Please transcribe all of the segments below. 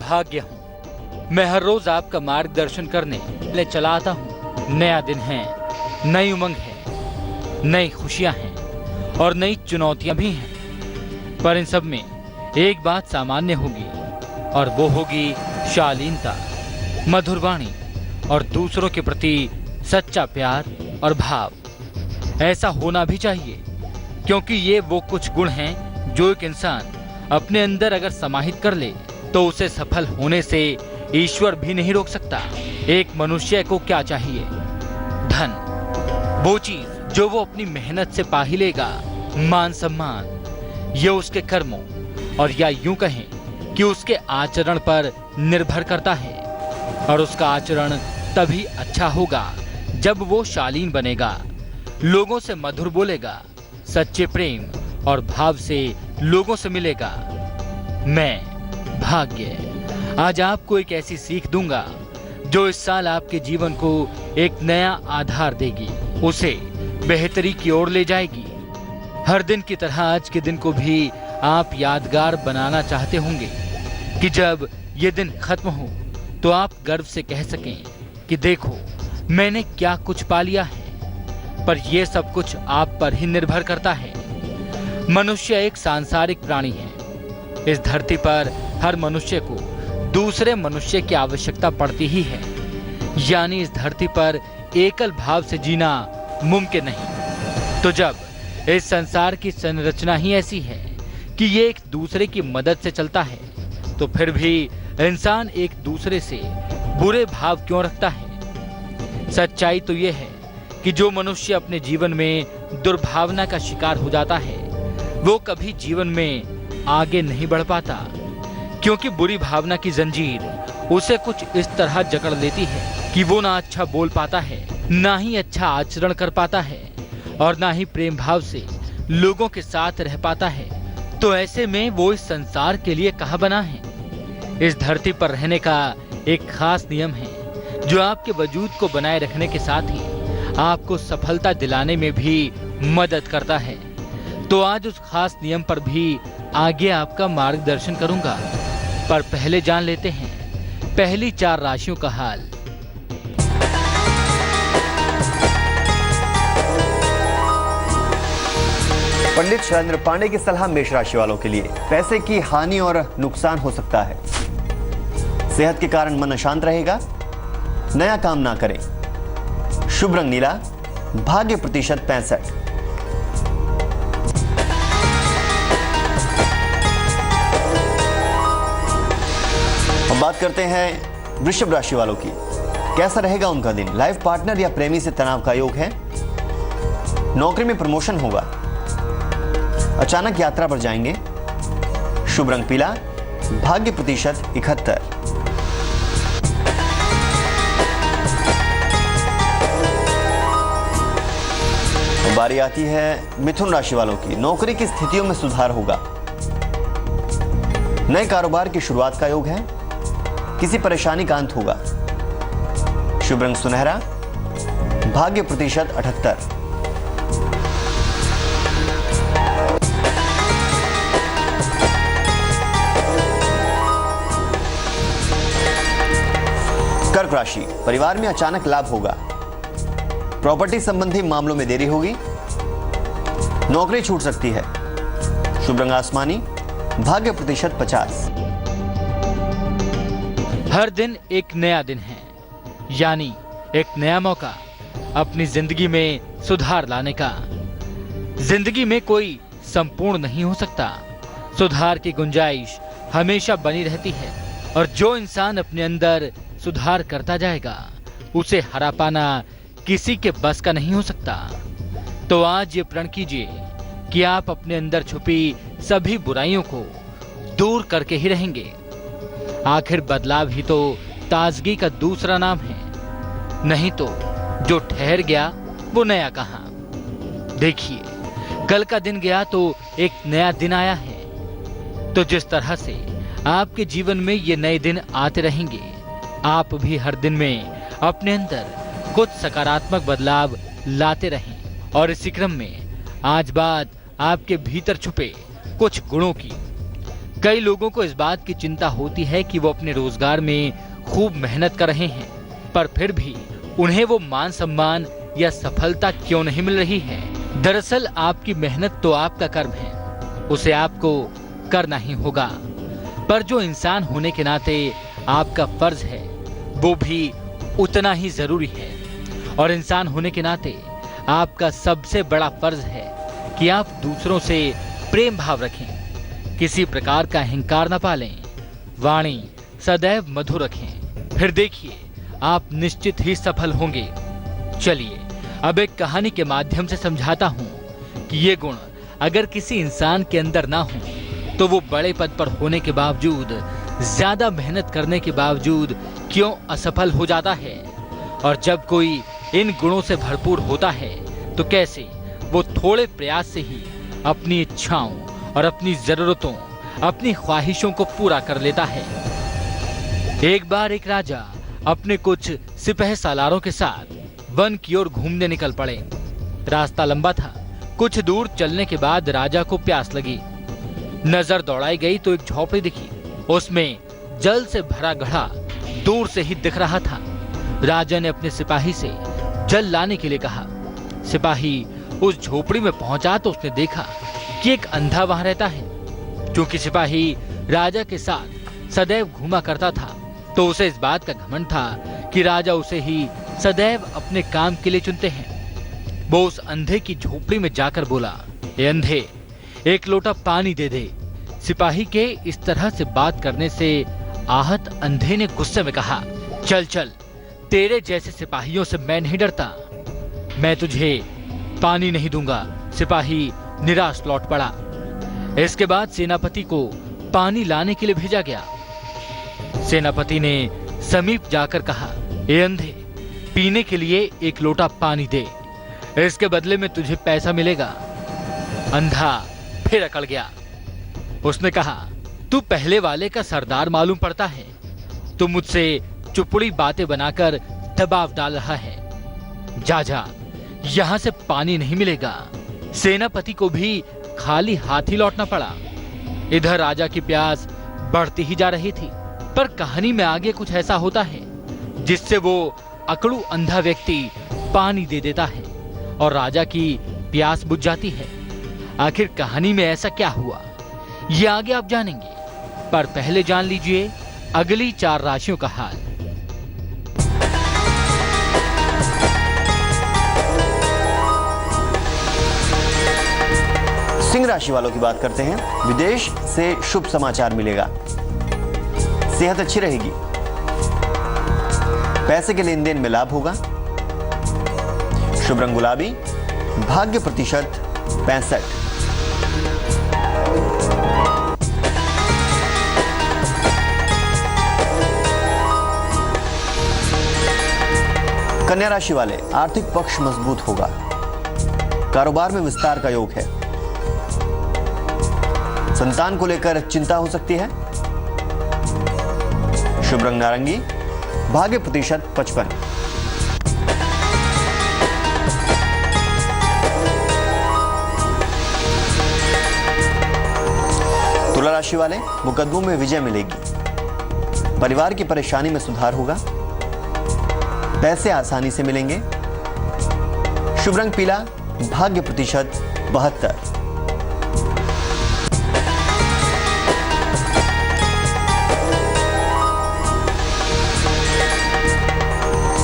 भाग्य हूँ। मैं हर रोज आपका मार्गदर्शन करने ले चला आता हूँ। नया दिन है, नई उमंग है, नई खुशियाँ हैं और नई चुनौतियाँ भी हैं। पर इन सब में एक बात सामान्य होगी और वो होगी शालीनता, मधुर वाणी और दूसरों के प्रति सच्चा प्यार और भाव। ऐसा होना भी चाहिए, क्योंकि ये वो कुछ गुण हैं जो एक इंसान अपने अंदर अगर समाहित कर ले तो उसे सफल होने से ईश्वर भी नहीं रोक सकता। एक मनुष्य को क्या चाहिए? धन, वो चीज जो वो अपनी मेहनत से पा ही लेगा। मान सम्मान, ये उसके कर्मों और या यूं कहें कि उसके आचरण पर निर्भर करता है। और उसका आचरण तभी अच्छा होगा जब वो शालीन बनेगा, लोगों से मधुर बोलेगा, सच्चे प्रेम और भाव से लोगों से मिलेगा। मैं भाग्य आज आपको एक ऐसी सीख दूंगा जो इस साल आपके जीवन को एक नया आधार देगी, उसे बेहतरी की ओर ले जाएगी। हर दिन की तरह आज के दिन को भी आप यादगार बनाना चाहते होंगे कि जब ये दिन खत्म हो तो आप गर्व से कह सकें कि देखो मैंने क्या कुछ पा लिया है। पर यह सब कुछ आप पर ही निर्भर करता है। मनुष्य एक सांसारिक प्राणी है। इस धरती पर हर मनुष्य को दूसरे मनुष्य की आवश्यकता पड़ती ही है, यानी इस धरती पर एकल भाव से जीना मुमकिन नहीं। तो जब इस संसार की संरचना ही ऐसी है कि ये एक दूसरे की मदद से चलता है, तो फिर भी इंसान एक दूसरे से बुरे भाव क्यों रखता है? सच्चाई तो ये है कि जो मनुष्य अपने जीवन में दुर्भावना का शिकार हो जाता है वो कभी जीवन में आगे नहीं बढ़ पाता, क्योंकि बुरी भावना की जंजीर उसे कुछ इस तरह जकड़ लेती है कि वो ना अच्छा बोल पाता है, ना ही अच्छा आचरण कर पाता है और ना ही प्रेम भाव से लोगों के साथ रह पाता है। तो ऐसे में वो इस संसार के लिए कहाँ बना है? इस धरती पर रहने का एक खास नियम है जो आपके वजूद को बनाए रखने के साथ ही आपको सफलता दिलाने में भी मदद करता है। तो आज उस खास नियम पर भी आगे आपका मार्गदर्शन करूंगा। पर पहले जान लेते हैं पहली 4 राशियों का हाल। पंडित शैलेंद्र पांडे की सलाह मेष राशि वालों के लिए। पैसे की हानि और नुकसान हो सकता है। सेहत के कारण मन अशांत रहेगा। नया काम ना करें। शुभ रंग नीला। भाग्य प्रतिशत 65। अब बात करते हैं वृषभ राशि वालों की। कैसा रहेगा उनका दिन? लाइफ पार्टनर या प्रेमी से तनाव का योग है। नौकरी में प्रमोशन होगा। अचानक यात्रा पर जाएंगे। शुभ रंग पीला। भाग्य प्रतिशत 71। बारी आती है मिथुन राशि वालों की। नौकरी की स्थितियों में सुधार होगा। नए कारोबार की शुरुआत का योग है। किसी परेशानी का अंत होगा। शुभ रंग सुनहरा। भाग्य प्रतिशत 78। कर्क राशि। परिवार में अचानक लाभ होगा। प्रॉपर्टी संबंधी मामलों में देरी होगी। नौकरी छूट सकती है। शुभ रंग आसमानी। भाग्य प्रतिशत 50। हर दिन एक नया दिन है, यानी एक नया मौका अपनी जिंदगी में सुधार लाने का। जिंदगी में कोई संपूर्ण नहीं हो सकता। सुधार की गुंजाइश हमेशा बनी रहती है और जो इंसान अपने अंदर सुधार करता जाएगा उसे हरा पाना किसी के बस का नहीं हो सकता। तो आज ये प्रण कीजिए कि आप अपने अंदर छुपी सभी बुराइयों को दूर करके ही रहेंगे। आखिर बदलाव ही तो ताजगी का दूसरा नाम है। नहीं तो जो ठहर गया वो नया कहां। देखिए, कल का दिन गया तो एक नया दिन आया है। तो जिस तरह से आपके जीवन में ये नए दिन आते रहेंगे, आप भी हर दिन में अपने अंदर कुछ सकारात्मक बदलाव लाते रहें। और इसी क्रम में आज बात आपके भीतर छुपे कुछ गुणों की। कई लोगों को इस बात की चिंता होती है कि वो अपने रोजगार में खूब मेहनत कर रहे हैं, पर फिर भी उन्हें वो मान सम्मान या सफलता क्यों नहीं मिल रही है। दरअसल आपकी मेहनत तो आपका कर्म है, उसे आपको करना ही होगा, पर जो इंसान होने के नाते आपका फर्ज है वो भी उतना ही जरूरी है। और इंसान होने के नाते आपका सबसे बड़ा फर्ज है कि आप दूसरों से प्रेम भाव रखें, किसी प्रकार का अहंकार न पालें, वाणी सदैव मधुर रखें। फिर देखिए आप निश्चित ही सफल होंगे। चलिए अब एक कहानी के माध्यम से समझाता हूँ कि ये गुण अगर किसी इंसान के अंदर ना हो तो वो बड़े पद पर होने के बावजूद, ज्यादा मेहनत करने के बावजूद क्यों असफल हो जाता है। और जब कोई इन गुणों से भरपूर होता है तो कैसे वो थोड़े प्रयास से ही अपनी इच्छाओं और अपनी जरूरतों, अपनी ख्वाहिशों को पूरा कर लेता है। एक बार एक राजा अपने कुछ सिपह सालारों के साथ वन की ओर घूमने निकल पड़े। रास्ता लंबा था। कुछ दूर चलने के बाद राजा को प्यास लगी। नजर दौड़ाई गई तो एक झोपड़ी दिखी। उसमें जल से भरा घड़ा दूर से ही दिख रहा था। राजा ने अपने सिपाही से जल लाने के लिए कहा। सिपाही उस झोपड़ी में पहुंचा तो उसने देखा कि एक अंधा वहां रहता है। क्योंकि सिपाही राजा के साथ सदैव घूमा करता था तो उसे इस बात का घमंड था कि राजा उसे ही सदैव अपने काम के लिए चुनते हैं। वो उस अंधे की झोपड़ी में जाकर बोला, ए अंधे, एक लोटा पानी दे दे। सिपाही के इस तरह से बात करने से आहत अंधे ने गुस्से में कहा, चल चल, तेरे जैसे सिपाहियों से मैं नहीं डरता, मैं तुझे पानी नहीं दूंगा। सिपाही निराश लौट पड़ा। इसके बाद सेनापति को पानी लाने के लिए भेजा गया। सेनापति ने समीप जाकर कहा, ए अंधे, पीने के लिए एक लोटा पानी दे, इसके बदले में तुझे पैसा मिलेगा। अंधा फिर अकड़ गया। उसने कहा, तू पहले वाले का सरदार मालूम पड़ता है, तू मुझसे चुपड़ी बातें बनाकर दबाव डाल रहा है। जा जा, यहां से पानी नहीं मिलेगा। सेनापति को भी खाली हाथ ही लौटना पड़ा। इधर राजा की प्यास बढ़ती ही जा रही थी। पर कहानी में आगे कुछ ऐसा होता है जिससे वो अकड़ू अंधा व्यक्ति पानी दे देता है और राजा की प्यास बुझ जाती है। आखिर कहानी में ऐसा क्या हुआ, ये आगे आप जानेंगे। पर पहले जान लीजिए अगली 4 राशियों का हाल। सिंह राशि वालों की बात करते हैं। विदेश से शुभ समाचार मिलेगा, सेहत अच्छी रहेगी, पैसे के लेन देन में लाभ होगा। शुभ रंग गुलाबी, भाग्य प्रतिशत 65। कन्या राशि वाले, आर्थिक पक्ष मजबूत होगा, कारोबार में विस्तार का योग है, संतान को लेकर चिंता हो सकती है। शुभ रंग नारंगी, भाग्य प्रतिशत 55। तुला राशि वाले, मुकदमों में विजय मिलेगी, परिवार की परेशानी में सुधार होगा, पैसे आसानी से मिलेंगे। शुभ रंग पीला, भाग्य प्रतिशत 72।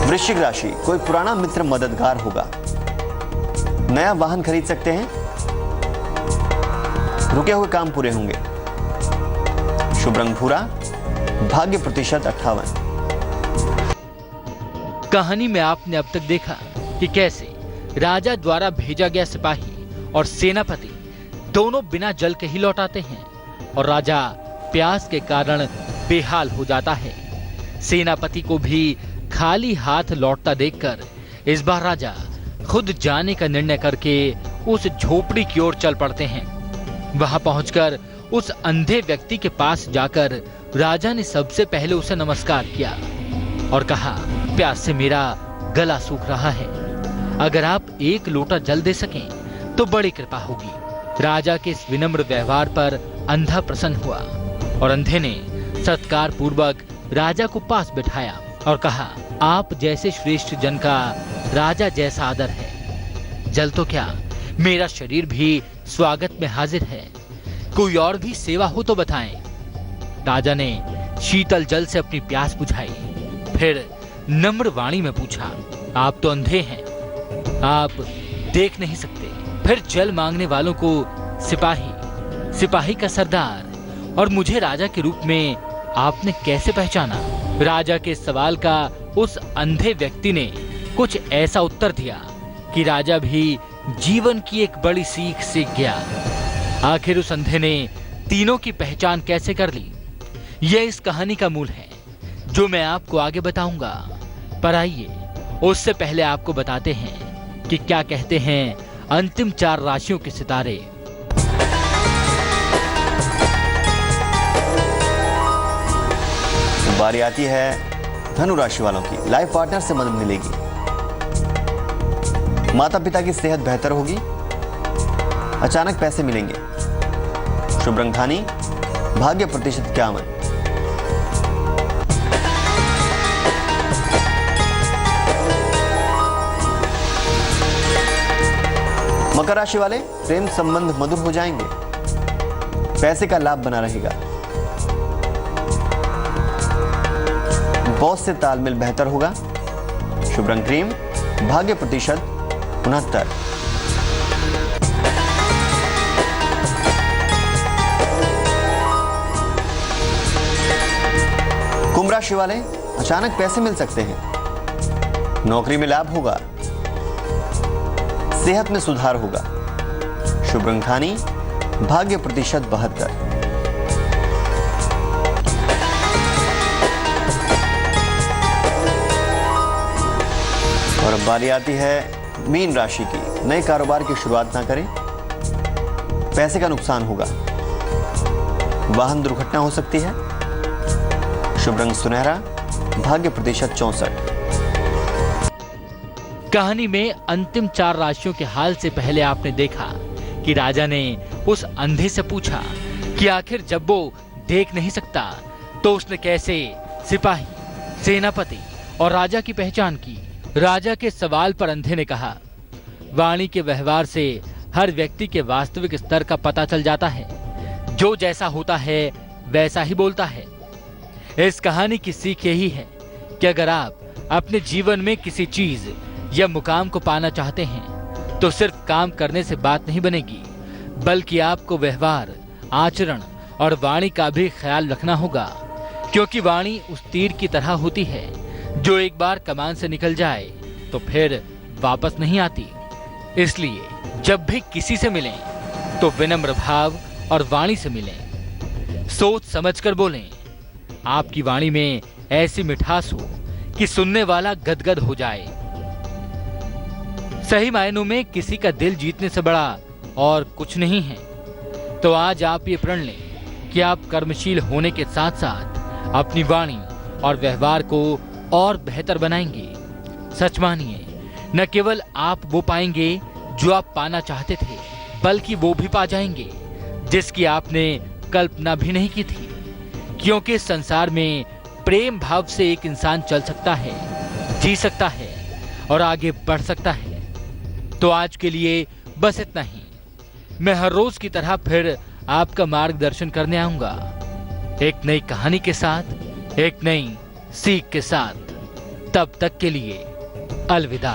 वृश्चिक राशि, कोई पुराना मित्र मददगार होगा, नया वाहन खरीद सकते हैं, रुके हुए काम पूरे होंगे। शुभ रंग भूरा, भाग्य प्रतिशत 58। कहानी में आपने अब तक देखा कि कैसे राजा द्वारा भेजा गया सिपाही और सेनापति दोनों बिना जल के ही लौट आते हैं और राजा प्यास के कारण बेहाल हो जाता है। सेनापति को भी खाली हाथ लौटता देखकर इस बार राजा खुद जाने का निर्णय करके उस झोपड़ी की ओर चल पड़ते हैं। वहां पहुंचकर उस अंधे व्यक्ति के पास जाकर राजा ने सबसे पहले उसे नमस्कार किया और कहा, प्यास से मेरा गला सूख रहा है, अगर आप एक लोटा जल दे सकें तो बड़ी कृपा होगी। राजा के इस विनम्र व्यवहार पर अंधा प्रसन्न हुआ और अंधे ने सत्कार पूर्वक राजा को पास बिठाया और कहा, आप जैसे श्रेष्ठ जन का राजा जैसा आदर है। जल तो क्या, मेरा शरीर भी स्वागत में हाजिर है। कोई और भी सेवा हो तो बताएं। राजा ने शीतल जल से अपनी प्यास बुझाई, फिर नम्र वाणी में पूछा, आप तो अंधे हैं, आप देख नहीं सकते। फिर जल मांगने वालों को सिपाही का सरदार और मुझे राजा के रूप में आपने कैसे पहचाना? राजा के सवाल का उस अंधे व्यक्ति ने कुछ ऐसा उत्तर दिया कि राजा भी जीवन की एक बड़ी सीख गया। आखिर उस अंधे ने तीनों की पहचान कैसे कर ली, यह इस कहानी का मूल है, जो मैं आपको आगे बताऊंगा। पर आइए उससे पहले आपको बताते हैं कि क्या कहते हैं अंतिम 4 राशियों के सितारे। बारी आती है धनु राशि वालों की। लाइफ पार्टनर से मदद मिलेगी, माता पिता की सेहत बेहतर होगी, अचानक पैसे मिलेंगे, शुभ रंग धानी, भाग्य प्रतिशत 51। मकर राशि वाले, प्रेम संबंध मधुर हो जाएंगे, पैसे का लाभ बना रहेगा, बॉस से तालमेल बेहतर होगा, शुभ रंग क्रीम, भाग्य प्रतिशत 69। कुंभ राशि वाले, अचानक पैसे मिल सकते हैं, नौकरी में लाभ होगा, सेहत में सुधार होगा, शुभ रंग धानी, भाग्य प्रतिशत 72। और अब बारी आती है मीन राशि की। नए कारोबार की शुरुआत ना करें, पैसे का नुकसान होगा, वाहन दुर्घटना हो सकती है, शुभ रंग सुनहरा, भाग्य प्रतिशत 64। कहानी में अंतिम 4 राशियों के हाल से पहले आपने देखा कि राजा ने उस अंधे से पूछा कि आखिर जब वो देख नहीं सकता तो उसने कैसे सिपाही, सेनापति और राजा की पहचान की। राजा के सवाल पर अंधे ने कहा, वाणी के व्यवहार से हर व्यक्ति के वास्तविक स्तर का पता चल जाता है, जो जैसा होता है वैसा ही बोलता है। इस कहानी की सीख यही है कि अगर आप अपने जीवन में किसी चीज या मुकाम को पाना चाहते हैं तो सिर्फ काम करने से बात नहीं बनेगी, बल्कि आपको व्यवहार, आचरण और वाणी का भी ख्याल रखना होगा, क्योंकि वाणी उस तीर की तरह होती है जो एक बार कमान से निकल जाए तो फिर वापस नहीं आती। इसलिए जब भी किसी से मिलें तो विनम्र भाव और वाणी से मिलें, सोच समझकर बोलें। आपकी वाणी में ऐसी मिठास हो कि सुनने वाला गदगद हो जाए। सही मायनों में किसी का दिल जीतने से बड़ा और कुछ नहीं है। तो आज आप ये प्रण लें कि आप कर्मशील होने के साथ साथ अपनी वाणी और व्यवहार को और बेहतर बनाएंगे। सच मानिए, न केवल आप वो पाएंगे जो आप पाना चाहते थे, बल्कि वो भी पा जाएंगे जिसकी आपने कल्पना भी नहीं की थी। क्योंकि संसार में प्रेम भाव से एक इंसान चल सकता है, जी सकता है और आगे बढ़ सकता है। तो आज के लिए बस इतना ही। मैं हर रोज की तरह फिर आपका मार्गदर्शन करने आऊंगा, एक नई कहानी के साथ, एक नई सीख के साथ। तब तक के लिए अलविदा।